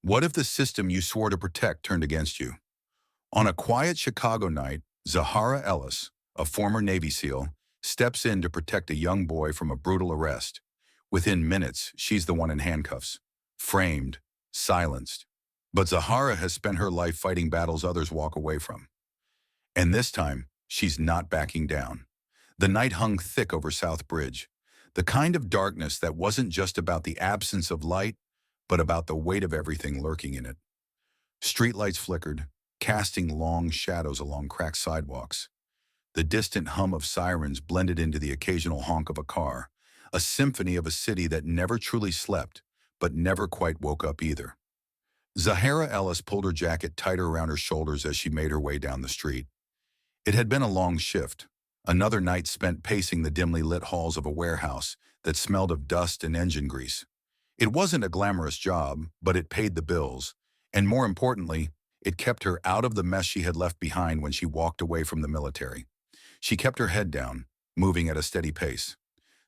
What if the system you swore to protect turned against you? On a quiet Chicago night, Zahara Ellis, a former Navy SEAL, steps in to protect a young boy from a brutal arrest. Within minutes, she's the one in handcuffs, framed, silenced. But Zahara has spent her life fighting battles others walk away from. And this time, she's not backing down. The night hung thick over South Bridge, the kind of darkness that wasn't just about the absence of light, but about the weight of everything lurking in it. Streetlights flickered, casting long shadows along cracked sidewalks. The distant hum of sirens blended into the occasional honk of a car, a symphony of a city that never truly slept, but never quite woke up either. Zahara Ellis pulled her jacket tighter around her shoulders as she made her way down the street. It had been a long shift, another night spent pacing the dimly lit halls of a warehouse that smelled of dust and engine grease. It wasn't a glamorous job, but it paid the bills, and more importantly, it kept her out of the mess she had left behind when she walked away from the military. She kept her head down, moving at a steady pace.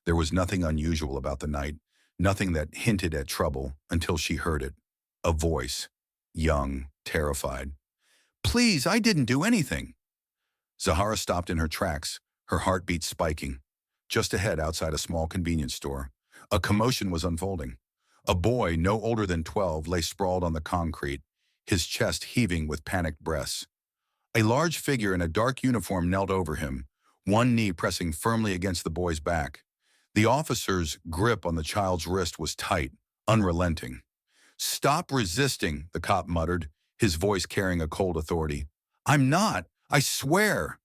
There was nothing unusual about the night, nothing that hinted at trouble until she heard it. A voice, young, terrified. "Please, I didn't do anything." Zahara stopped in her tracks, her heartbeat spiking. Just ahead, outside a small convenience store, a commotion was unfolding. A boy, no older than 12, lay sprawled on the concrete, his chest heaving with panicked breaths. A large figure in a dark uniform knelt over him, one knee pressing firmly against the boy's back. The officer's grip on the child's wrist was tight, unrelenting. "Stop resisting," the cop muttered, his voice carrying a cold authority. "I'm not. I swear."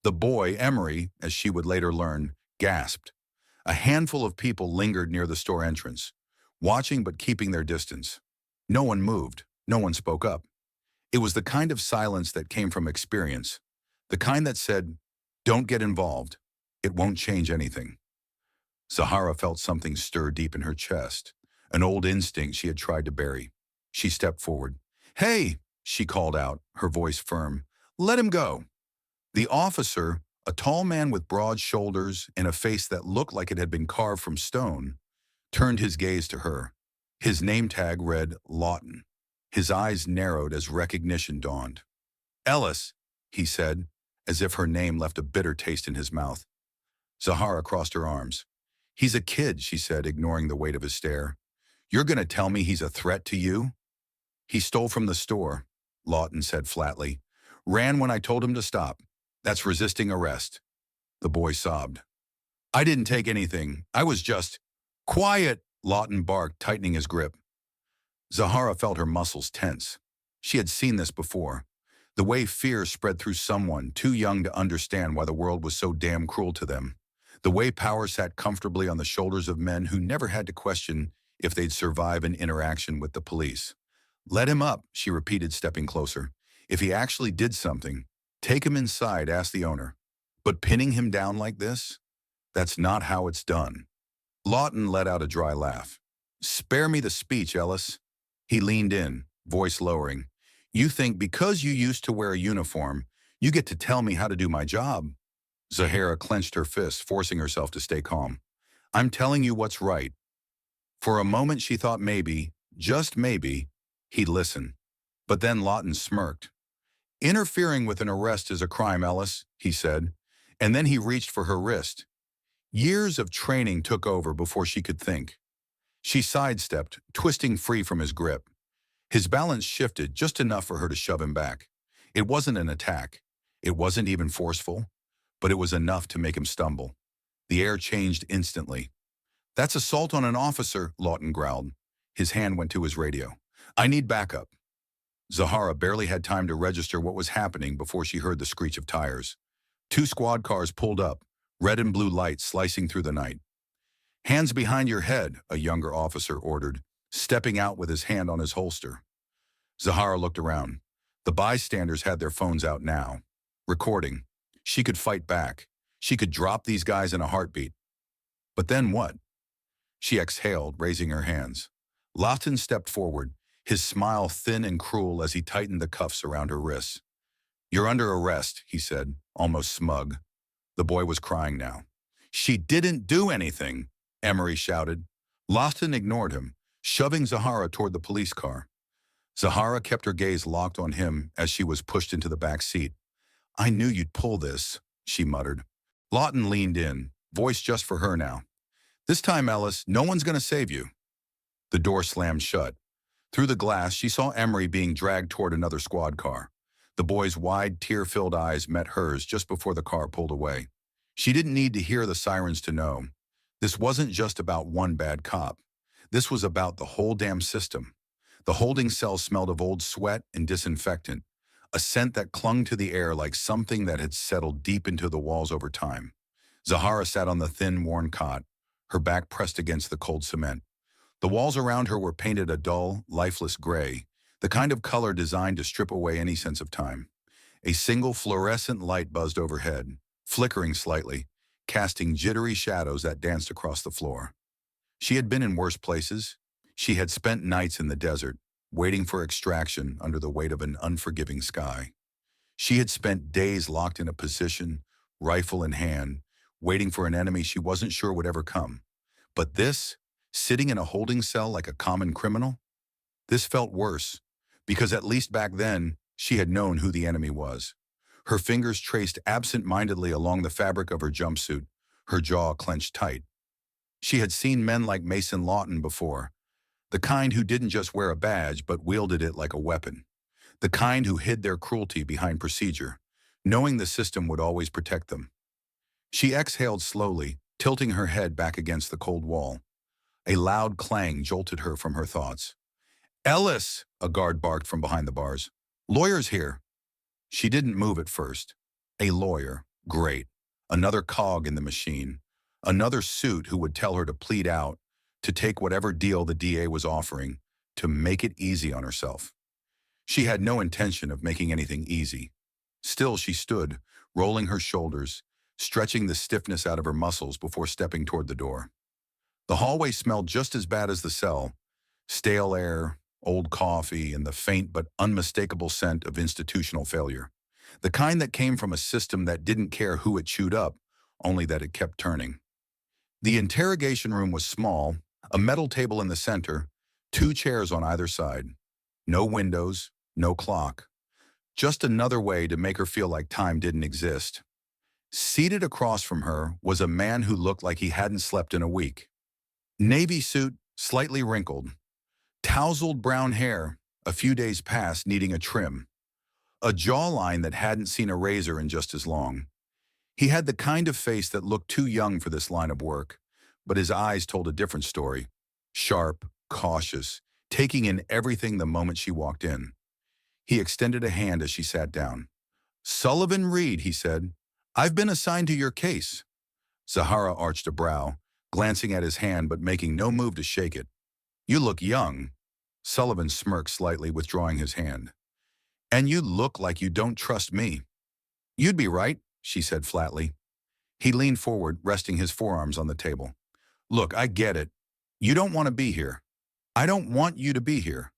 The boy, Emery, as she would later learn, gasped. A handful of people lingered near the store entrance, watching but keeping their distance. No one moved. No one spoke up. It was the kind of silence that came from experience, the kind that said, "Don't get involved. It won't change anything." Zahara felt something stir deep in her chest, an old instinct she had tried to bury. She stepped forward. "Hey," she called out, her voice firm. "Let him go." The officer, a tall man with broad shoulders and a face that looked like it had been carved from stone, turned his gaze to her. His name tag read Lawton. His eyes narrowed as recognition dawned. "Ellis," he said, as if her name left a bitter taste in his mouth. Zahara crossed her arms. "He's a kid," she said, ignoring the weight of his stare. "You're going to tell me he's a threat to you?" "He stole from the store," Lawton said flatly. "Ran when I told him to stop. That's resisting arrest." The boy sobbed. "I didn't take anything. I was just—" "Quiet," Lawton barked, tightening his grip. Zahara felt her muscles tense. She had seen this before. The way fear spread through someone too young to understand why the world was so damn cruel to them. The way power sat comfortably on the shoulders of men who never had to question if they'd survive an interaction with the police. "Let him up," she repeated, stepping closer. "If he actually did something, take him inside, ask the owner. But pinning him down like this? That's not how it's done." Lawton let out a dry laugh. "Spare me the speech, Ellis." He leaned in, voice lowering. "You think because you used to wear a uniform, you get to tell me how to do my job?" Zahara clenched her fists, forcing herself to stay calm. "I'm telling you what's right." For a moment she thought maybe, just maybe, he'd listen. But then Lawton smirked. "Interfering with an arrest is a crime, Ellis," he said, and then he reached for her wrist. Years of training took over before she could think. She sidestepped, twisting free from his grip. His balance shifted just enough for her to shove him back. It wasn't an attack. It wasn't even forceful, but it was enough to make him stumble. The air changed instantly. "That's assault on an officer," Lawton growled. His hand went to his radio. "I need backup." Zahara barely had time to register what was happening before she heard the screech of tires. Two squad cars pulled up, red and blue lights slicing through the night. "Hands behind your head," a younger officer ordered, stepping out with his hand on his holster. Zahara looked around. The bystanders had their phones out now, recording. She could fight back. She could drop these guys in a heartbeat. But then what? She exhaled, raising her hands. Lawton stepped forward, his smile thin and cruel as he tightened the cuffs around her wrists. "You're under arrest," he said, almost smug. The boy was crying now. "She didn't do anything," Emery shouted. Lawton ignored him, shoving Zahara toward the police car. Zahara kept her gaze locked on him as she was pushed into the back seat. "I knew you'd pull this," she muttered. Lawton leaned in, voice just for her now. "This time, Ellis, no one's going to save you." The door slammed shut. Through the glass, she saw Emery being dragged toward another squad car. The boy's wide, tear-filled eyes met hers just before the car pulled away. She didn't need to hear the sirens to know. This wasn't just about one bad cop. This was about the whole damn system. The holding cell smelled of old sweat and disinfectant, a scent that clung to the air like something that had settled deep into the walls over time. Zahara sat on the thin, worn cot, her back pressed against the cold cement. The walls around her were painted a dull, lifeless gray, the kind of color designed to strip away any sense of time. A single fluorescent light buzzed overhead, flickering slightly, casting jittery shadows that danced across the floor. She had been in worse places. She had spent nights in the desert, waiting for extraction under the weight of an unforgiving sky. She had spent days locked in a position, rifle in hand, waiting for an enemy she wasn't sure would ever come. But this, sitting in a holding cell like a common criminal, this felt worse, because at least back then, she had known who the enemy was. Her fingers traced absent-mindedly along the fabric of her jumpsuit, her jaw clenched tight. She had seen men like Mason Lawton before, the kind who didn't just wear a badge but wielded it like a weapon, the kind who hid their cruelty behind procedure, knowing the system would always protect them. She exhaled slowly, tilting her head back against the cold wall. A loud clang jolted her from her thoughts. "Ellis!" a guard barked from behind the bars. "Lawyer's here." She didn't move at first. A lawyer. Great. Another cog in the machine. Another suit who would tell her to plead out, to take whatever deal the DA was offering, to make it easy on herself. She had no intention of making anything easy. Still she stood, rolling her shoulders, stretching the stiffness out of her muscles before stepping toward the door. The hallway smelled just as bad as the cell. Stale air, old coffee, and the faint but unmistakable scent of institutional failure. The kind that came from a system that didn't care who it chewed up, only that it kept turning. The interrogation room was small, a metal table in the center, 2 chairs on either side. No windows, no clock. Just another way to make her feel like time didn't exist. Seated across from her was a man who looked like he hadn't slept in a week. Navy suit, slightly wrinkled. Tousled brown hair, a few days past needing a trim. A jawline that hadn't seen a razor in just as long. He had the kind of face that looked too young for this line of work, but his eyes told a different story. Sharp, cautious, taking in everything the moment she walked in. He extended a hand as she sat down. "Sullivan Reed," he said. "I've been assigned to your case." Zahara arched a brow, glancing at his hand but making no move to shake it. "You look young." Sullivan smirked slightly, withdrawing his hand. "And you look like you don't trust me." "You'd be right," she said flatly. He leaned forward, resting his forearms on the table. "Look, I get it. You don't want to be here. I don't want you to be here.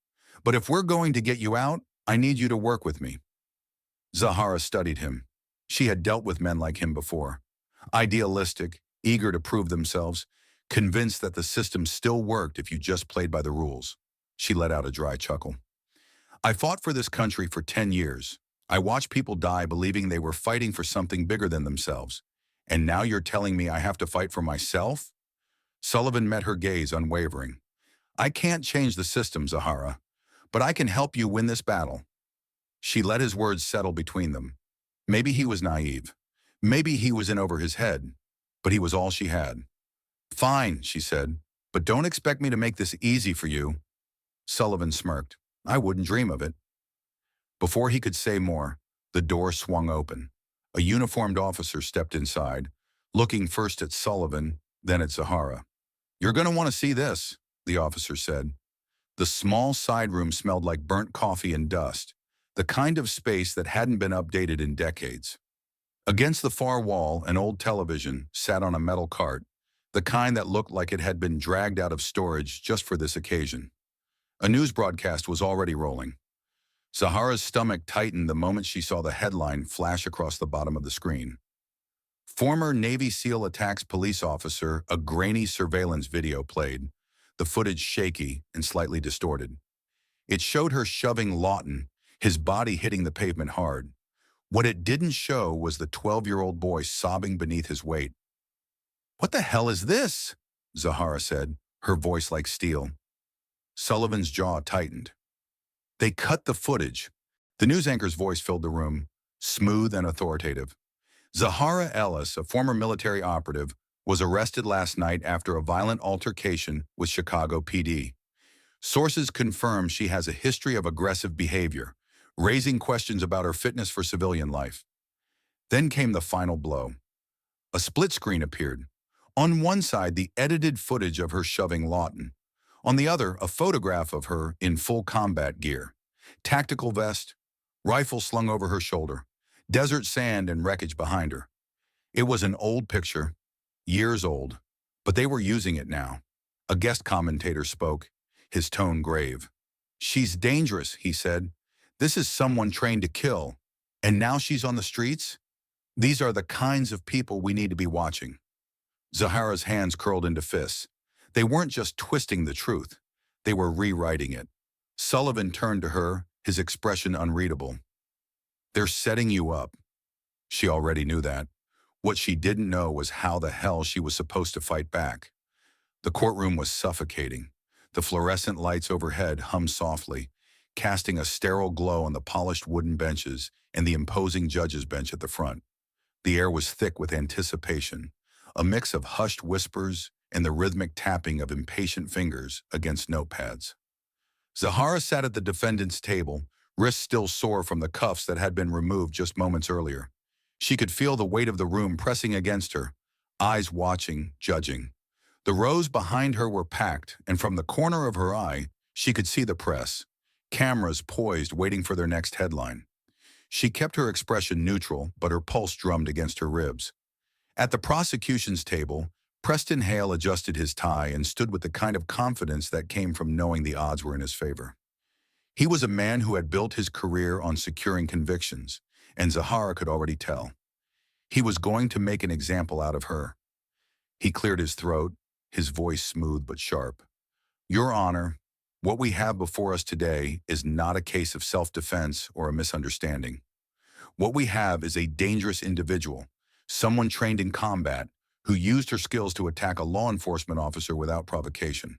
But if we're going to get you out, I need you to work with me." Zahara studied him. She had dealt with men like him before. Idealistic, eager to prove themselves, convinced that the system still worked if you just played by the rules. She let out a dry chuckle. "I fought for this country for 10 years. I watched people die believing they were fighting for something bigger than themselves. And now you're telling me I have to fight for myself?" Sullivan met her gaze, unwavering. "I can't change the system, Zahara, but I can help you win this battle." She let his words settle between them. Maybe he was naive. Maybe he was in over his head. But he was all she had. "Fine," she said, "but don't expect me to make this easy for you." Sullivan smirked. "I wouldn't dream of it." Before he could say more, the door swung open. A uniformed officer stepped inside, looking first at Sullivan, then at Zahara. "You're going to want to see this," the officer said. The small side room smelled like burnt coffee and dust, the kind of space that hadn't been updated in decades. Against the far wall, an old television sat on a metal cart, the kind that looked like it had been dragged out of storage just for this occasion. A news broadcast was already rolling. Zahara's stomach tightened the moment she saw the headline flash across the bottom of the screen. Former Navy SEAL attacks police officer, a grainy surveillance video played, the footage shaky and slightly distorted. It showed her shoving Lawton, his body hitting the pavement hard. What it didn't show was the 12-year-old boy sobbing beneath his weight. "What the hell is this?" Zahara said, her voice like steel. Sullivan's jaw tightened. "They cut the footage." The news anchor's voice filled the room, smooth and authoritative. Zahara Ellis, a former military operative, was arrested last night after a violent altercation with Chicago PD. Sources confirm she has a history of aggressive behavior, raising questions about her fitness for civilian life. Then came the final blow. A split screen appeared. On one side, the edited footage of her shoving Lawton. On the other, a photograph of her in full combat gear. Tactical vest, rifle slung over her shoulder, desert sand and wreckage behind her. It was an old picture, years old, but they were using it now. A guest commentator spoke, his tone grave. "She's dangerous," he said. "This is someone trained to kill. And now she's on the streets? These are the kinds of people we need to be watching." Zahara's hands curled into fists. They weren't just twisting the truth. They were rewriting it. Sullivan turned to her, his expression unreadable. "They're setting you up." She already knew that. What she didn't know was how the hell she was supposed to fight back. The courtroom was suffocating. The fluorescent lights overhead hummed softly, casting a sterile glow on the polished wooden benches and the imposing judge's bench at the front. The air was thick with anticipation, a mix of hushed whispers and the rhythmic tapping of impatient fingers against notepads. Zahara sat at the defendant's table, wrists still sore from the cuffs that had been removed just moments earlier. She could feel the weight of the room pressing against her, eyes watching, judging. The rows behind her were packed, and from the corner of her eye, she could see the press, cameras poised waiting for their next headline. She kept her expression neutral, but her pulse drummed against her ribs. At the prosecution's table, Preston Hale adjusted his tie and stood with the kind of confidence that came from knowing the odds were in his favor. He was a man who had built his career on securing convictions, and Zahara could already tell. He was going to make an example out of her. He cleared his throat, his voice smooth but sharp. "Your Honor, what we have before us today is not a case of self-defense or a misunderstanding. What we have is a dangerous individual, someone trained in combat, who used her skills to attack a law enforcement officer without provocation."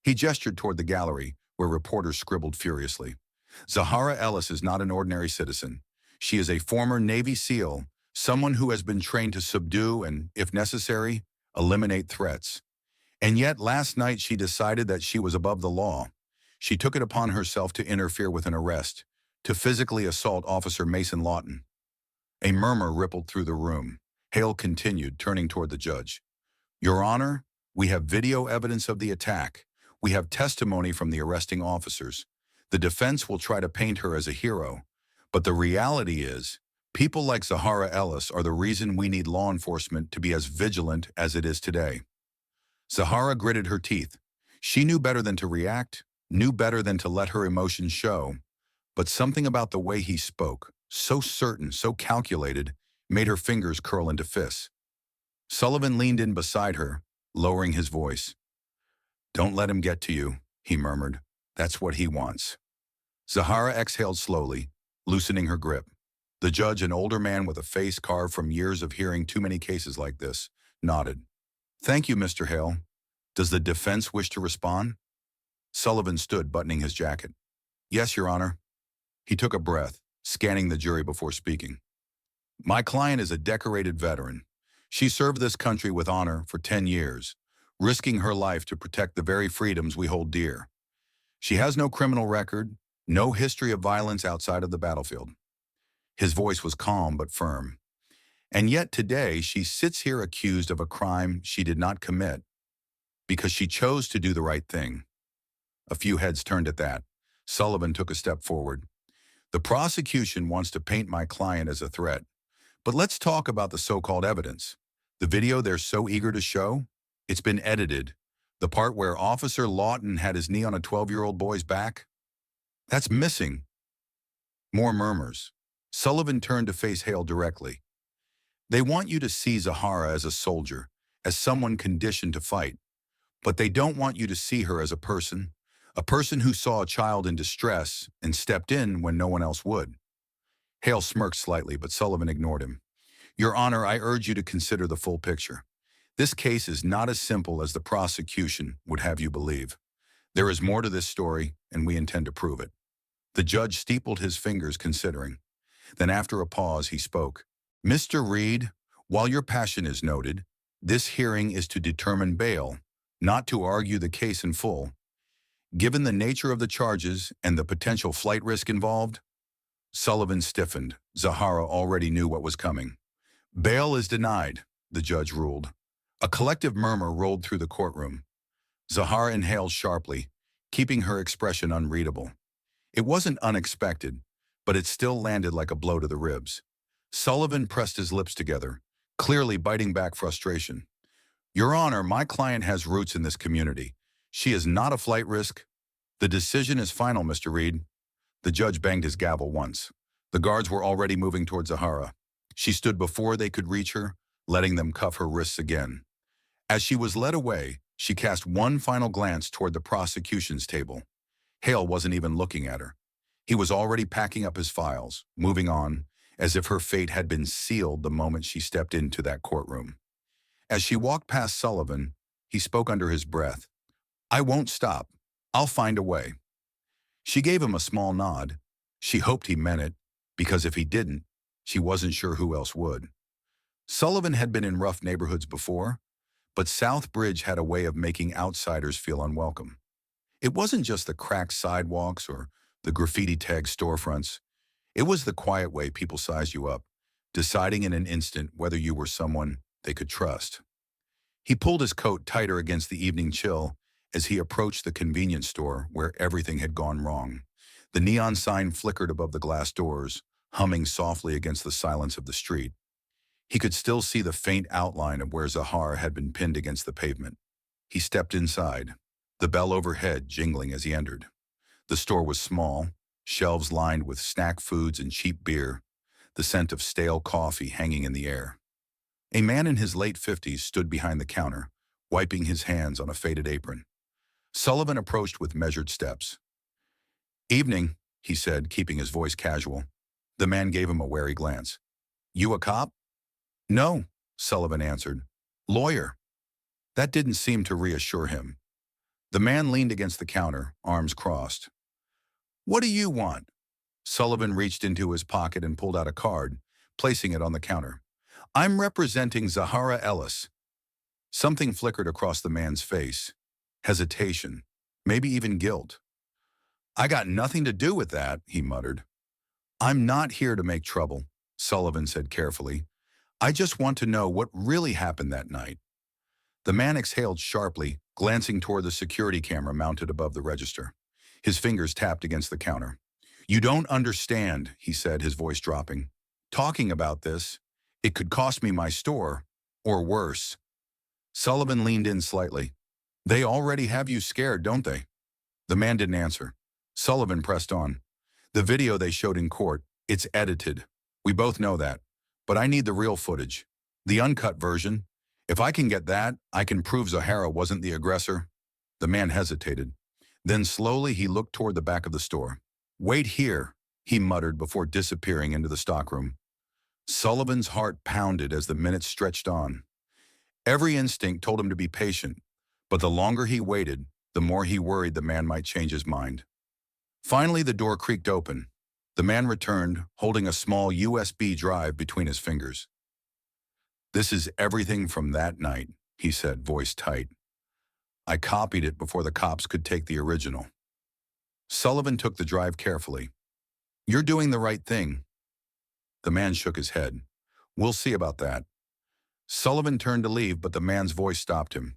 He gestured toward the gallery, where reporters scribbled furiously. "Zahara Ellis is not an ordinary citizen. She is a former Navy SEAL, someone who has been trained to subdue and, if necessary, eliminate threats. And yet last night she decided that she was above the law. She took it upon herself to interfere with an arrest, to physically assault Officer Mason Lawton." A murmur rippled through the room. Hale continued, turning toward the judge. "Your Honor, we have video evidence of the attack. We have testimony from the arresting officers. The defense will try to paint her as a hero. But the reality is, people like Zahara Ellis are the reason we need law enforcement to be as vigilant as it is today." Zahara gritted her teeth. She knew better than to react, knew better than to let her emotions show. But something about the way he spoke, so certain, so calculated, made her fingers curl into fists. Sullivan leaned in beside her, lowering his voice. "Don't let him get to you," he murmured. "That's what he wants." Zahara exhaled slowly, loosening her grip. The judge, an older man with a face carved from years of hearing too many cases like this, nodded. "Thank you, Mr. Hale. Does the defense wish to respond?" Sullivan stood, buttoning his jacket. "Yes, Your Honor." He took a breath, scanning the jury before speaking. "My client is a decorated veteran. She served this country with honor for 10 years, risking her life to protect the very freedoms we hold dear. She has no criminal record, no history of violence outside of the battlefield." His voice was calm but firm. "And yet today she sits here accused of a crime she did not commit because she chose to do the right thing." A few heads turned at that. Sullivan took a step forward. "The prosecution wants to paint my client as a threat. But let's talk about the so-called evidence. The video they're so eager to show? It's been edited. The part where Officer Lawton had his knee on a 12-year-old boy's back? That's missing." More murmurs. Sullivan turned to face Hale directly. "They want you to see Zahara as a soldier, as someone conditioned to fight. But they don't want you to see her as a person, A person who saw a child in distress and stepped in when no one else would. Hale smirked slightly, but Sullivan ignored him. Your Honor, I urge you to consider the full picture. This case is not as simple as the prosecution would have you believe. There is more to this story, and we intend to prove it. The judge steepled his fingers, considering. Then after a pause, he spoke. Mr. Reed, while your passion is noted, this hearing is to determine bail, not to argue the case in full. Given the nature of the charges and the potential flight risk involved, Sullivan stiffened. Zahara already knew what was coming. Bail is denied, the judge ruled. A collective murmur rolled through the courtroom. Zahara inhaled sharply, keeping her expression unreadable. It wasn't unexpected, but it still landed like a blow to the ribs. Sullivan pressed his lips together, clearly biting back frustration. Your Honor, my client has roots in this community. She is not a flight risk. The decision is final, Mr. Reed. The judge banged his gavel once. The guards were already moving toward Zahara. She stood before they could reach her, letting them cuff her wrists again. As she was led away, she cast one final glance toward the prosecution's table. Hale wasn't even looking at her. He was already packing up his files, moving on, as if her fate had been sealed the moment she stepped into that courtroom. As she walked past Sullivan, he spoke under his breath. I won't stop. I'll find a way. She gave him a small nod. She hoped he meant it, because if he didn't, she wasn't sure who else would. Sullivan had been in rough neighborhoods before, but Southbridge had a way of making outsiders feel unwelcome. It wasn't just the cracked sidewalks or the graffiti-tagged storefronts. It was the quiet way people sized you up, deciding in an instant whether you were someone they could trust. He pulled his coat tighter against the evening chill as he approached the convenience store where everything had gone wrong. The neon sign flickered above the glass doors, humming softly against the silence of the street. He could still see the faint outline of where Zahara had been pinned against the pavement. He stepped inside, the bell overhead jingling as he entered. The store was small, shelves lined with snack foods and cheap beer, the scent of stale coffee hanging in the air. A man in his late 50s stood behind the counter, wiping his hands on a faded apron. Sullivan approached with measured steps. Evening, he said, keeping his voice casual. The man gave him a wary glance. You a cop? No, Sullivan answered. Lawyer. That didn't seem to reassure him. The man leaned against the counter, arms crossed. What do you want? Sullivan reached into his pocket and pulled out a card, placing it on the counter. I'm representing Zahara Ellis. Something flickered across the man's face. Hesitation, maybe even guilt. I got nothing to do with that, he muttered. I'm not here to make trouble, Sullivan said carefully. I just want to know what really happened that night. The man exhaled sharply, glancing toward the security camera mounted above the register. His fingers tapped against the counter. You don't understand, he said, his voice dropping. Talking about this, it could cost me my store, or worse. Sullivan leaned in slightly. They already have you scared, don't they? The man didn't answer. Sullivan pressed on. The video they showed in court, it's edited. We both know that. But I need the real footage. The uncut version. If I can get that, I can prove Zahara wasn't the aggressor. The man hesitated. Then slowly he looked toward the back of the store. Wait here, he muttered before disappearing into the stockroom. Sullivan's heart pounded as the minutes stretched on. Every instinct told him to be patient, but the longer he waited, the more he worried the man might change his mind. Finally, the door creaked open. The man returned, holding a small USB drive between his fingers. This is everything from that night, he said, voice tight. I copied it before the cops could take the original. Sullivan took the drive carefully. You're doing the right thing. The man shook his head. We'll see about that. Sullivan turned to leave, but the man's voice stopped him.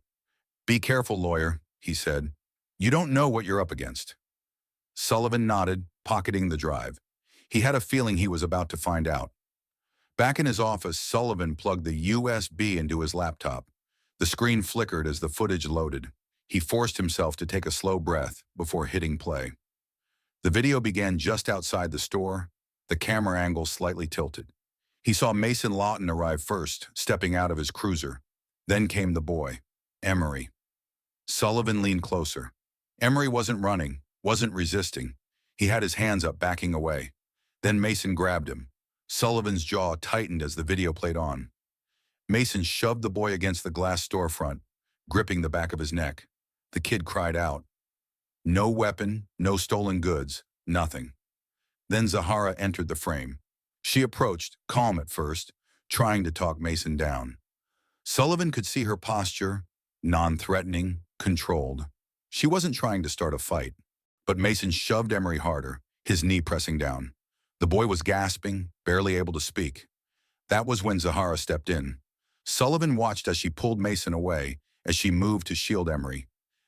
Be careful, lawyer, he said. You don't know what you're up against. Sullivan nodded, pocketing the drive. He had a feeling he was about to find out. Back in his office, Sullivan plugged the USB into his laptop. The screen flickered as the footage loaded. He forced himself to take a slow breath before hitting play. The video began just outside the store, the camera angle slightly tilted. He saw Mason Lawton arrive first, stepping out of his cruiser. Then came the boy, Emery. Sullivan leaned closer. Emery wasn't running, wasn't resisting. He had his hands up, backing away. Then Mason grabbed him. Sullivan's jaw tightened as the video played on. Mason shoved the boy against the glass storefront, gripping the back of his neck. The kid cried out. No weapon, no stolen goods, nothing. Then Zahara entered the frame. She approached, calm at first, trying to talk Mason down. Sullivan could see her posture, non-threatening, controlled. She wasn't trying to start a fight, but Mason shoved Emery harder, his knee pressing down. The boy was gasping, barely able to speak. That was when Zahara stepped in. Sullivan watched as she pulled Mason away, as she moved to shield Emery.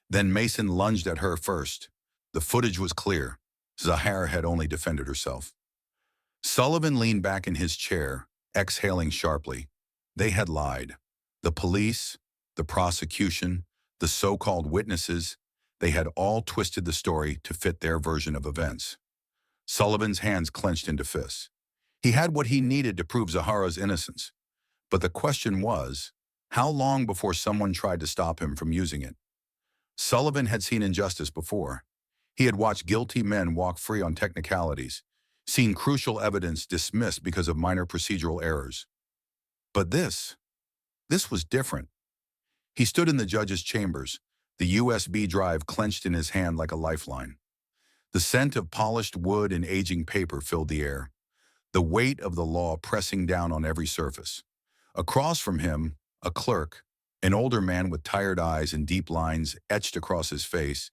Then Mason lunged at her first. The footage was clear. Zahara had only defended herself. Sullivan leaned back in his chair, exhaling sharply. They had lied. The police, the prosecution, the so-called witnesses, they had all twisted the story to fit their version of events. Sullivan's hands clenched into fists. He had what he needed to prove Zahara's innocence. But the question was, how long before someone tried to stop him from using it? Sullivan had seen injustice before. He had watched guilty men walk free on technicalities, seen crucial evidence dismissed because of minor procedural errors. But this was different. He stood in the judge's chambers, the USB drive clenched in his hand like a lifeline. The scent of polished wood and aging paper filled the air, the weight of the law pressing down on every surface. Across from him, a clerk, an older man with tired eyes and deep lines etched across his face,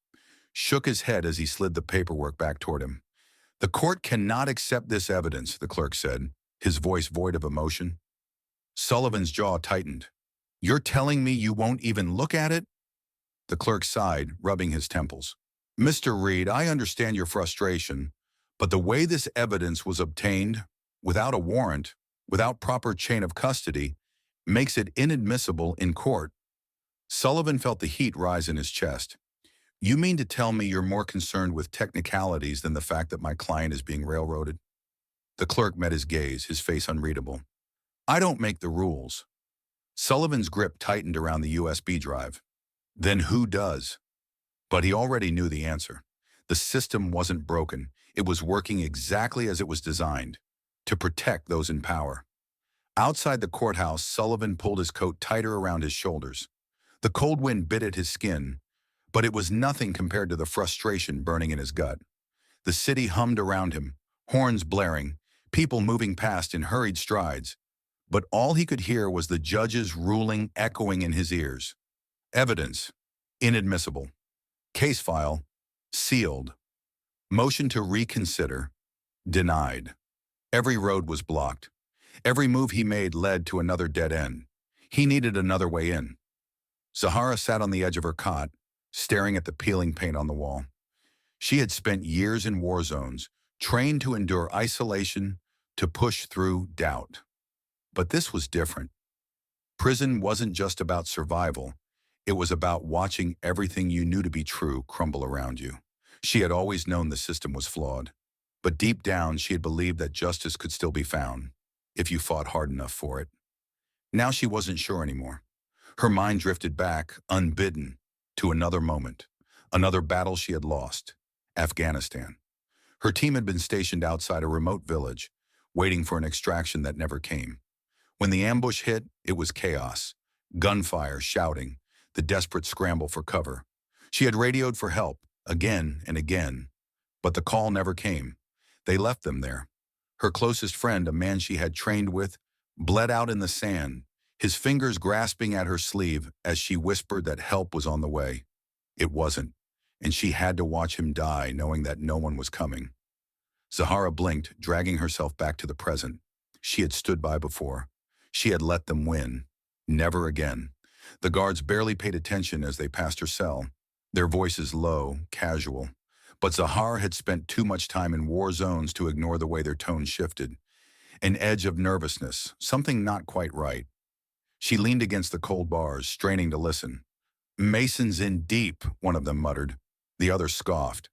shook his head as he slid the paperwork back toward him. "The court cannot accept this evidence," the clerk said, his voice void of emotion. Sullivan's jaw tightened. "You're telling me you won't even look at it?" The clerk sighed, rubbing his temples. "Mr. Reed, I understand your frustration, but the way this evidence was obtained, without a warrant, without proper chain of custody, makes it inadmissible in court." Sullivan felt the heat rise in his chest. "You mean to tell me you're more concerned with technicalities than the fact that my client is being railroaded?" The clerk met his gaze, his face unreadable. "I don't make the rules." Sullivan's grip tightened around the USB drive. "Then who does?" But he already knew the answer. The system wasn't broken. It was working exactly as it was designed, to protect those in power. Outside the courthouse, Sullivan pulled his coat tighter around his shoulders. The cold wind bit at his skin, but it was nothing compared to the frustration burning in his gut. The city hummed around him, horns blaring, people moving past in hurried strides. But all he could hear was the judge's ruling echoing in his ears. Evidence, inadmissible. Case file, sealed. Motion to reconsider, denied. Every road was blocked. Every move he made led to another dead end. He needed another way in. Zahara sat on the edge of her cot, staring at the peeling paint on the wall. She had spent years in war zones, trained to endure isolation, to push through doubt. But this was different. Prison wasn't just about survival. It was about watching everything you knew to be true crumble around you. She had always known the system was flawed. But deep down, she had believed that justice could still be found, if you fought hard enough for it. Now she wasn't sure anymore. Her mind drifted back, unbidden, to another moment, another battle she had lost, Afghanistan. Her team had been stationed outside a remote village, waiting for an extraction that never came. When the ambush hit, it was chaos, gunfire, shouting, the desperate scramble for cover. She had radioed for help, again and again, but the call never came. They left them there. Her closest friend, a man she had trained with, bled out in the sand, his fingers grasping at her sleeve as she whispered that help was on the way. It wasn't, and she had to watch him die knowing that no one was coming. Zahara blinked, dragging herself back to the present. She had stood by before. She had let them win. Never again. The guards barely paid attention as they passed her cell, their voices low, casual. But Zahara had spent too much time in war zones to ignore the way their tone shifted. An edge of nervousness, something not quite right. She leaned against the cold bars, straining to listen. "Mason's in deep," one of them muttered. The other scoffed.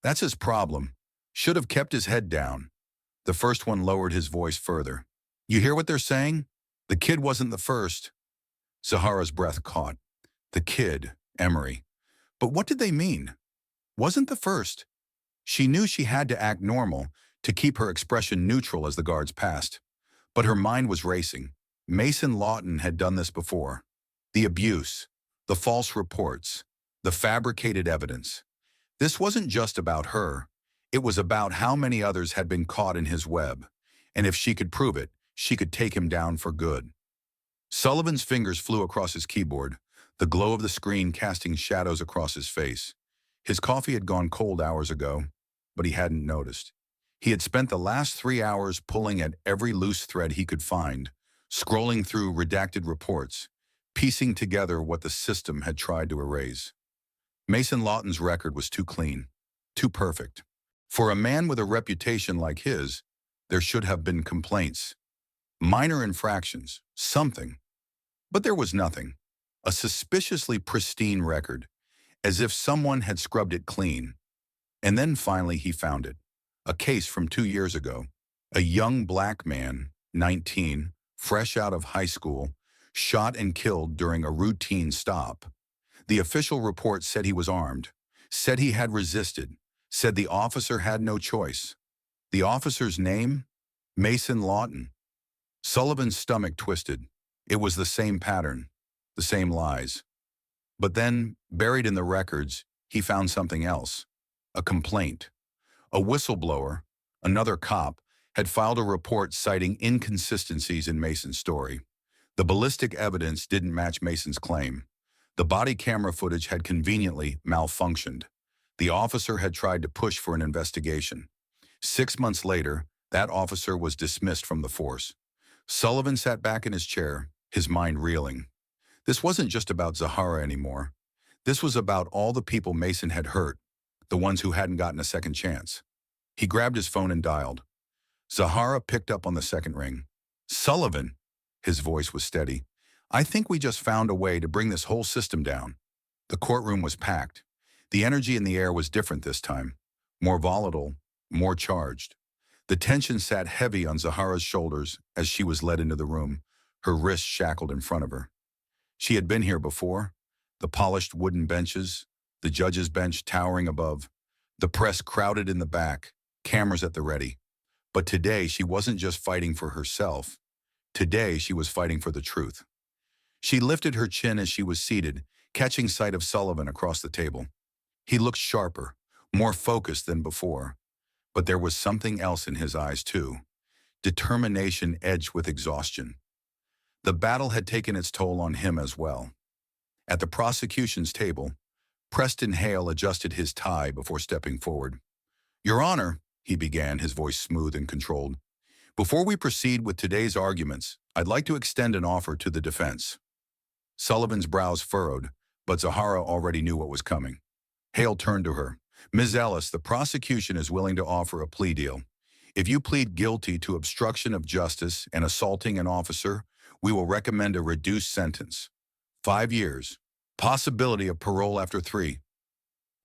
"That's his problem. Should have kept his head down." The first one lowered his voice further. "You hear what they're saying? The kid wasn't the first." Zahara's breath caught. The kid, Emery. But what did they mean? wasn't the first. She knew she had to act normal to keep her expression neutral as the guards passed. But her mind was racing. Mason Lawton had done this before. The abuse, the false reports, the fabricated evidence. This wasn't just about her. It was about how many others had been caught in his web. And if she could prove it, she could take him down for good. Sullivan's fingers flew across his keyboard, the glow of the screen casting shadows across his face. His coffee had gone cold hours ago, but he hadn't noticed. He had spent the last 3 hours pulling at every loose thread he could find, scrolling through redacted reports, piecing together what the system had tried to erase. Mason Lawton's record was too clean, too perfect. For a man with a reputation like his, there should have been complaints, minor infractions, something. But there was nothing. A suspiciously pristine record, as if someone had scrubbed it clean. And then finally he found it. A case from 2 years ago. A young black man, 19, fresh out of high school, shot and killed during a routine stop. The official report said he was armed, said he had resisted, said the officer had no choice. The officer's name? Mason Lawton. Sullivan's stomach twisted. It was the same pattern, the same lies. But then, buried in the records, he found something else. A complaint. A whistleblower, another cop, had filed a report citing inconsistencies in Mason's story. The ballistic evidence didn't match Mason's claim. The body camera footage had conveniently malfunctioned. The officer had tried to push for an investigation. 6 months later, that officer was dismissed from the force. Sullivan sat back in his chair, his mind reeling. This wasn't just about Zahara anymore. This was about all the people Mason had hurt, the ones who hadn't gotten a second chance. He grabbed his phone and dialed. Zahara picked up on the second ring. "Sullivan," his voice was steady, "I think we just found a way to bring this whole system down." The courtroom was packed. The energy in the air was different this time, more volatile, more charged. The tension sat heavy on Zahara's shoulders as she was led into the room, her wrists shackled in front of her. She had been here before, the polished wooden benches, the judge's bench towering above, the press crowded in the back, cameras at the ready. But today she wasn't just fighting for herself. Today she was fighting for the truth. She lifted her chin as she was seated, catching sight of Sullivan across the table. He looked sharper, more focused than before. But there was something else in his eyes too. Determination edged with exhaustion. The battle had taken its toll on him as well. At the prosecution's table, Preston Hale adjusted his tie before stepping forward. "Your Honor," he began, his voice smooth and controlled, "before we proceed with today's arguments, I'd like to extend an offer to the defense." Sullivan's brows furrowed, but Zahara already knew what was coming. Hale turned to her. "Ms. Ellis, the prosecution is willing to offer a plea deal. If you plead guilty to obstruction of justice and assaulting an officer, we will recommend a reduced sentence. 5 years. Possibility of parole after 3.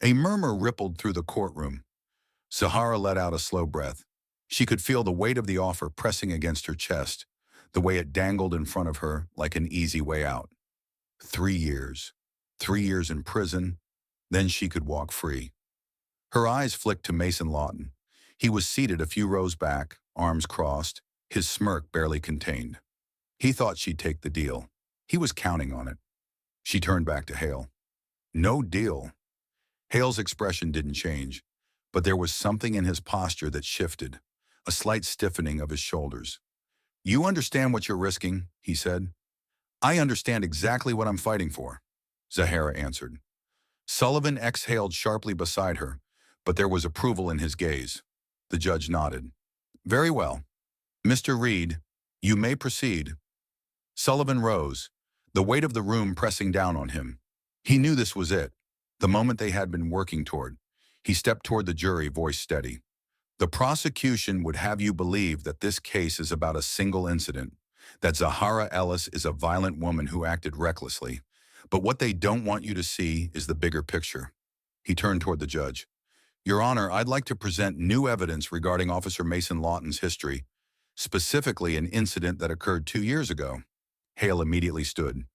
A murmur rippled through the courtroom. Zahara let out a slow breath. She could feel the weight of the offer pressing against her chest, the way it dangled in front of her like an easy way out. 3 years. 3 years in prison, then she could walk free. Her eyes flicked to Mason Lawton. He was seated a few rows back, arms crossed, his smirk barely contained. He thought she'd take the deal. He was counting on it. She turned back to Hale. "No deal." Hale's expression didn't change, but there was something in his posture that shifted, a slight stiffening of his shoulders. "You understand what you're risking," he said. "I understand exactly what I'm fighting for," Zahara answered. Sullivan exhaled sharply beside her, but there was approval in his gaze. The judge nodded. "Very well. Mr. Reed, you may proceed." Sullivan rose, the weight of the room pressing down on him. He knew this was it, the moment they had been working toward. He stepped toward the jury, voice steady. "The prosecution would have you believe that this case is about a single incident, that Zahara Ellis is a violent woman who acted recklessly. But what they don't want you to see is the bigger picture." He turned toward the judge. "Your Honor, I'd like to present new evidence regarding Officer Mason Lawton's history, specifically an incident that occurred 2 years ago." Hale immediately stood.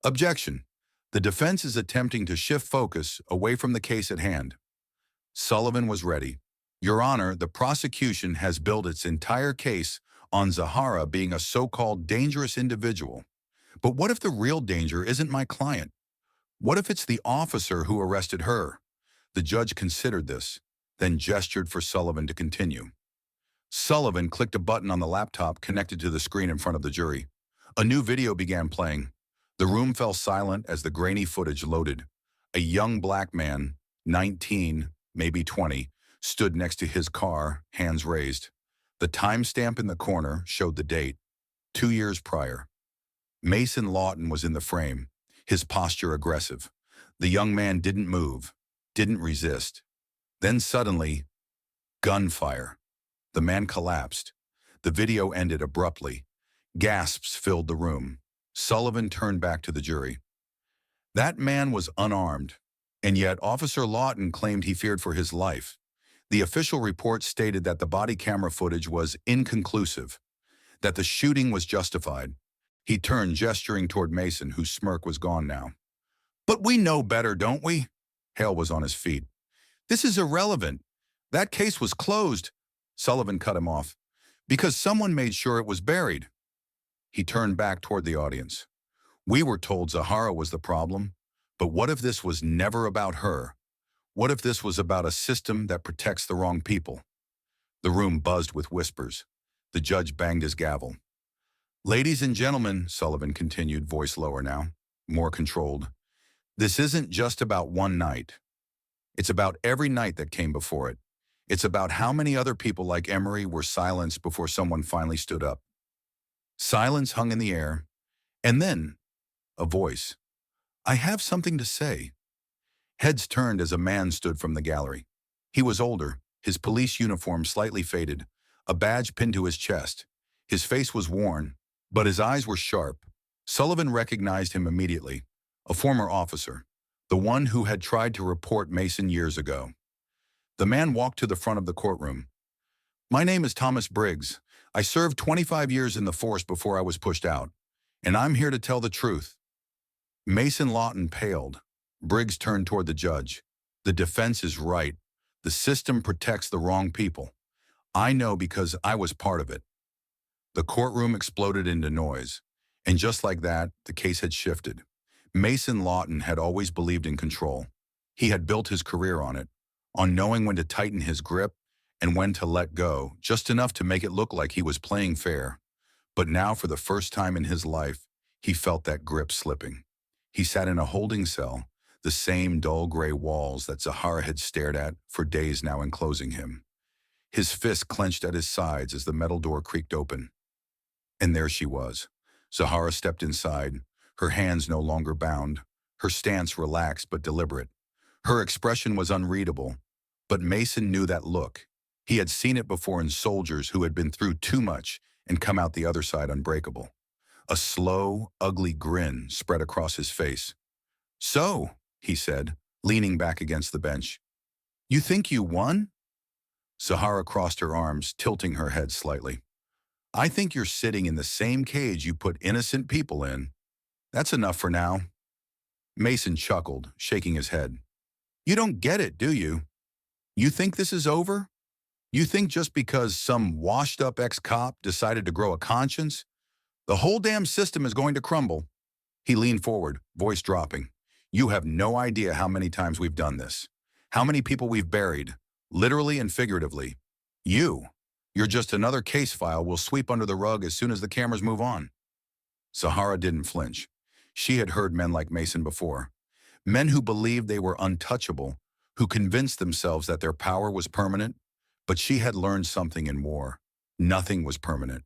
"Objection. The defense is attempting to shift focus away from the case at hand." Sullivan was ready. Your Honor, the prosecution has built its entire case on Zahara being a so-called dangerous individual. But what if the real danger isn't my client? What if it's the officer who arrested her? The judge considered this, then gestured for Sullivan to continue. Sullivan clicked a button on the laptop connected to the screen in front of the jury. A new video began playing. The room fell silent as the grainy footage loaded. A young black man, 19, maybe 20, stood next to his car, hands raised. The timestamp in the corner showed the date, 2 years prior. Mason Lawton was in the frame, his posture aggressive. The young man didn't move, didn't resist. Then suddenly, gunfire. The man collapsed. The video ended abruptly. Gasps filled the room. Sullivan turned back to the jury. That man was unarmed, and yet Officer Lawton claimed he feared for his life. The official report stated that the body camera footage was inconclusive, that the shooting was justified. He turned, gesturing toward Mason, whose smirk was gone now. But we know better, don't we? Hale was on his feet. This is irrelevant. That case was closed. Sullivan cut him off. Because someone made sure it was buried. He turned back toward the audience. We were told Zahara was the problem, but what if this was never about her? What if this was about a system that protects the wrong people? The room buzzed with whispers. The judge banged his gavel. Ladies and gentlemen, Sullivan continued, voice lower now, more controlled. This isn't just about one night. It's about every night that came before it. It's about how many other people like Emery were silenced before someone finally stood up. Silence hung in the air, and then a voice. I have something to say. Heads turned as a man stood from the gallery. He was older, his police uniform slightly faded, a badge pinned to his chest. His face was worn, but his eyes were sharp. Sullivan recognized him immediately, a former officer, the one who had tried to report Mason years ago. The man walked to the front of the courtroom. My name is Thomas Briggs. I served 25 years in the force before I was pushed out, and I'm here to tell the truth. Mason Lawton paled. Briggs turned toward the judge. The defense is right. The system protects the wrong people. I know because I was part of it. The courtroom exploded into noise, and just like that, the case had shifted. Mason Lawton had always believed in control. He had built his career on it, on knowing when to tighten his grip and when to let go, just enough to make it look like he was playing fair. But now, for the first time in his life, he felt that grip slipping. He sat in a holding cell, the same dull gray walls that Zahara had stared at for days now enclosing him. His fist clenched at his sides as the metal door creaked open. And there she was. Zahara stepped inside, her hands no longer bound, her stance relaxed but deliberate. Her expression was unreadable, but Mason knew that look. He had seen it before in soldiers who had been through too much and come out the other side unbreakable. A slow, ugly grin spread across his face. So, he said, leaning back against the bench, you think you won? Zahara crossed her arms, tilting her head slightly. I think you're sitting in the same cage you put innocent people in. That's enough for now. Mason chuckled, shaking his head. You don't get it, do you? You think this is over? You think just because some washed-up ex-cop decided to grow a conscience, the whole damn system is going to crumble? He leaned forward, voice dropping. You have no idea how many times we've done this. How many people we've buried, literally and figuratively. You're just another case file we'll sweep under the rug as soon as the cameras move on. Zahara didn't flinch. She had heard men like Mason before. Men who believed they were untouchable, who convinced themselves that their power was permanent, but she had learned something in war. Nothing was permanent.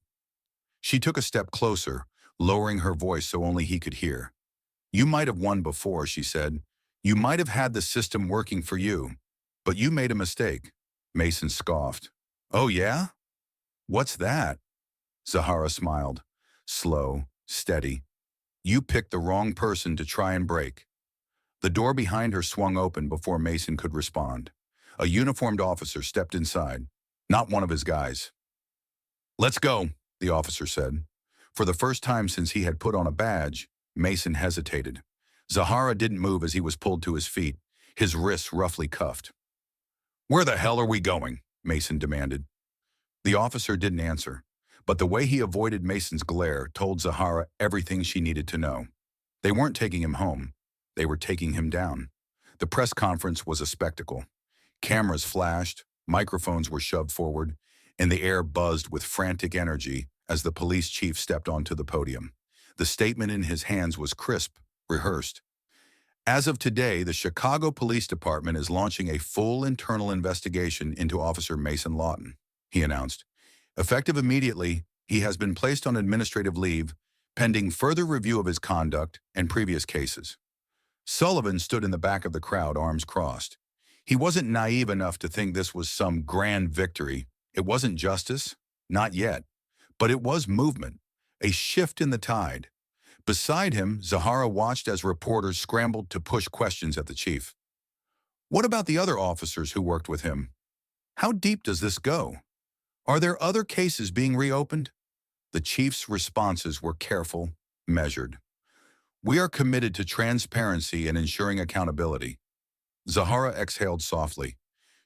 She took a step closer, lowering her voice so only he could hear. You might have won before, she said. You might have had the system working for you, but you made a mistake. Mason scoffed. Oh yeah? What's that? Zahara smiled. Slow, steady. You picked the wrong person to try and break. The door behind her swung open before Mason could respond. A uniformed officer stepped inside, not one of his guys. Let's go, the officer said. For the first time since he had put on a badge, Mason hesitated. Zahara didn't move as he was pulled to his feet, his wrists roughly cuffed. "Where the hell are we going?" Mason demanded. The officer didn't answer, but the way he avoided Mason's glare told Zahara everything she needed to know. They weren't taking him home. They were taking him down. The press conference was a spectacle. Cameras flashed, microphones were shoved forward, and the air buzzed with frantic energy as the police chief stepped onto the podium. The statement in his hands was crisp, rehearsed. As of today, the Chicago Police Department is launching a full internal investigation into Officer Mason Lawton, he announced. Effective immediately, he has been placed on administrative leave, pending further review of his conduct and previous cases. Sullivan stood in the back of the crowd, arms crossed. He wasn't naive enough to think this was some grand victory. It wasn't justice, not yet, but it was movement, a shift in the tide. Beside him, Zahara watched as reporters scrambled to push questions at the chief. What about the other officers who worked with him? How deep does this go? Are there other cases being reopened? The chief's responses were careful, measured. We are committed to transparency and ensuring accountability. Zahara exhaled softly.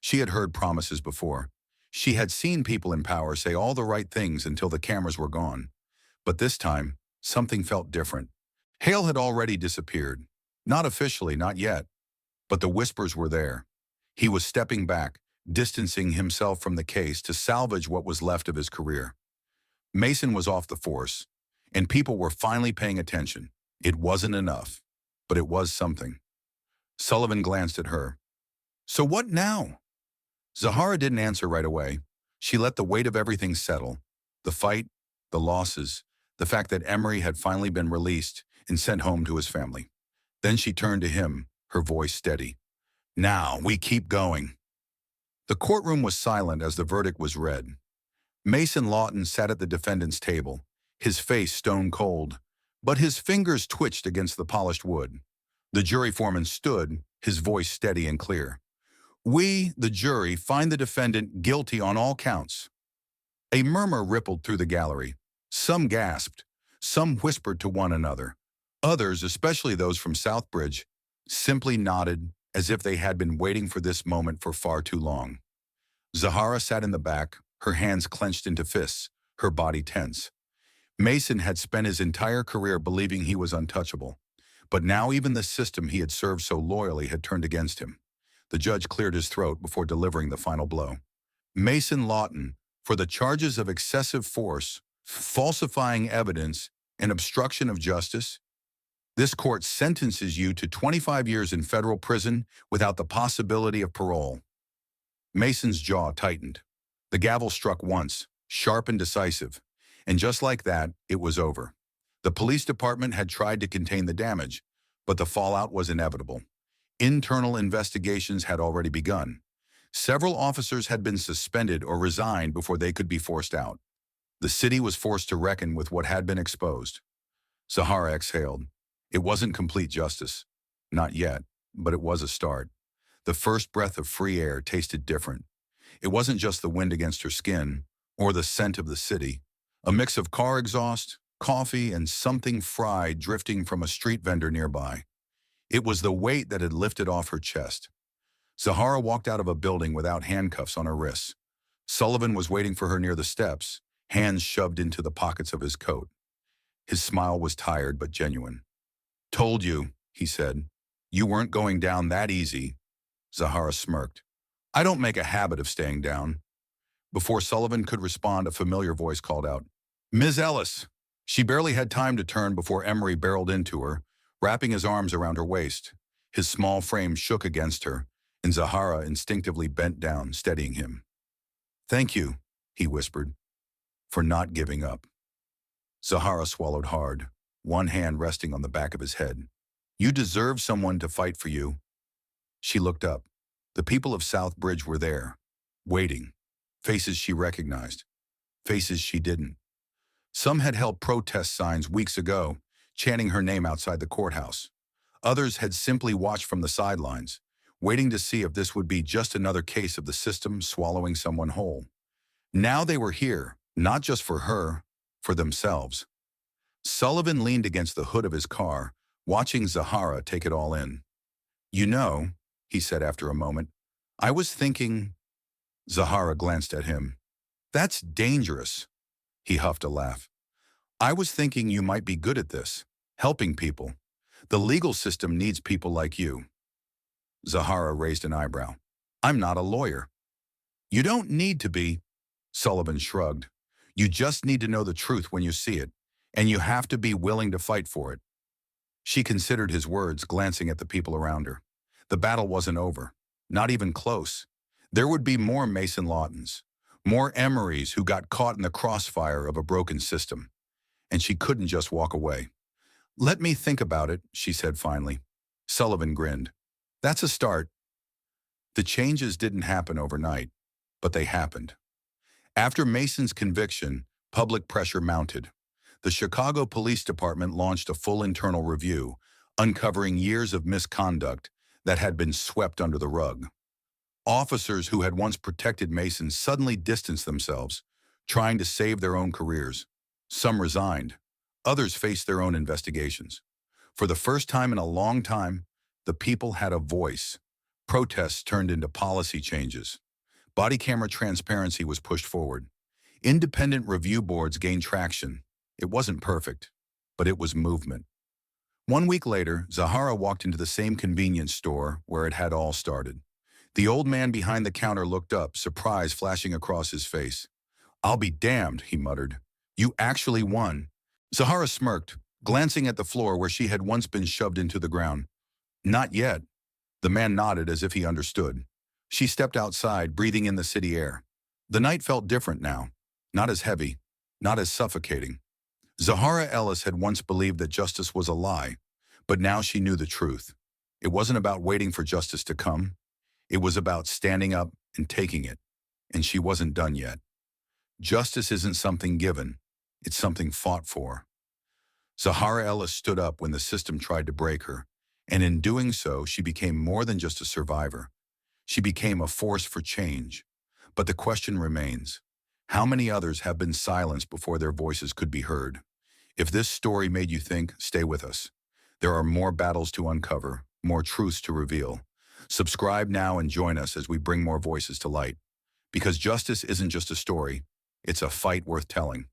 She had heard promises before. She had seen people in power say all the right things until the cameras were gone. But this time, something felt different. Hale had already disappeared. Not officially, not yet. But the whispers were there. He was stepping back, distancing himself from the case to salvage what was left of his career. Mason was off the force, and people were finally paying attention. It wasn't enough, but it was something. Sullivan glanced at her. So what now? Zahara didn't answer right away. She let the weight of everything settle. The fight, the losses, the fact that Emery had finally been released and sent home to his family. Then she turned to him, her voice steady. Now, we keep going. The courtroom was silent as the verdict was read. Mason Lawton sat at the defendant's table, his face stone cold, but his fingers twitched against the polished wood. The jury foreman stood, his voice steady and clear. We, the jury, find the defendant guilty on all counts. A murmur rippled through the gallery. Some gasped, some whispered to one another. Others, especially those from Southbridge, simply nodded as if they had been waiting for this moment for far too long. Zahara sat in the back, her hands clenched into fists, her body tense. Mason had spent his entire career believing he was untouchable, but now even the system he had served so loyally had turned against him. The judge cleared his throat before delivering the final blow. Mason Lawton, for the charges of excessive force, falsifying evidence, and obstruction of justice, this court sentences you to 25 years in federal prison without the possibility of parole. Mason's jaw tightened. The gavel struck once, sharp and decisive, and just like that, it was over. The police department had tried to contain the damage, but the fallout was inevitable. Internal investigations had already begun. Several officers had been suspended or resigned before they could be forced out. The city was forced to reckon with what had been exposed. Zahara exhaled. It wasn't complete justice. Not yet, but it was a start. The first breath of free air tasted different. It wasn't just the wind against her skin, or the scent of the city. A mix of car exhaust, coffee, and something fried drifting from a street vendor nearby. It was the weight that had lifted off her chest. Zahara walked out of a building without handcuffs on her wrists. Sullivan was waiting for her near the steps, hands shoved into the pockets of his coat. His smile was tired but genuine. Told you, he said. You weren't going down that easy. Zahara smirked. I don't make a habit of staying down. Before Sullivan could respond, a familiar voice called out, Ms. Ellis. She barely had time to turn before Emery barreled into her, wrapping his arms around her waist. His small frame shook against her, and Zahara instinctively bent down, steadying him. Thank you, he whispered, for not giving up. Zahara swallowed hard, one hand resting on the back of his head. You deserve someone to fight for you. She looked up. The people of Southbridge were there, waiting. Faces she recognized, faces she didn't. Some had held protest signs weeks ago, chanting her name outside the courthouse. Others had simply watched from the sidelines, waiting to see if this would be just another case of the system swallowing someone whole. Now they were here, not just for her, for themselves. Sullivan leaned against the hood of his car, watching Zahara take it all in. You know, he said after a moment, I was thinking, Zahara glanced at him. That's dangerous. He huffed a laugh. I was thinking you might be good at this, helping people. The legal system needs people like you. Zahara raised an eyebrow. I'm not a lawyer. You don't need to be, Sullivan shrugged. You just need to know the truth when you see it, and you have to be willing to fight for it. She considered his words, glancing at the people around her. The battle wasn't over, not even close. There would be more Mason Lawtons, more Emerys who got caught in the crossfire of a broken system. And she couldn't just walk away. Let me think about it, she said finally. Sullivan grinned. That's a start. The changes didn't happen overnight, but they happened. After Mason's conviction, public pressure mounted. The Chicago Police Department launched a full internal review, uncovering years of misconduct that had been swept under the rug. Officers who had once protected Mason suddenly distanced themselves, trying to save their own careers. Some resigned. Others faced their own investigations. For the first time in a long time, the people had a voice. Protests turned into policy changes. Body camera transparency was pushed forward. Independent review boards gained traction. It wasn't perfect, but it was movement. 1 week later, Zahara walked into the same convenience store where it had all started. The old man behind the counter looked up, surprise flashing across his face. I'll be damned, he muttered. You actually won. Zahara smirked, glancing at the floor where she had once been shoved into the ground. Not yet. The man nodded as if he understood. She stepped outside, breathing in the city air. The night felt different now. Not as heavy, not as suffocating. Zahara Ellis had once believed that justice was a lie, but now she knew the truth. It wasn't about waiting for justice to come. It was about standing up and taking it, and she wasn't done yet. Justice isn't something given. It's something fought for. Zahara Ellis stood up when the system tried to break her, and in doing so, she became more than just a survivor. She became a force for change. But the question remains, how many others have been silenced before their voices could be heard? If this story made you think, stay with us. There are more battles to uncover, more truths to reveal. Subscribe now and join us as we bring more voices to light. Because justice isn't just a story, it's a fight worth telling.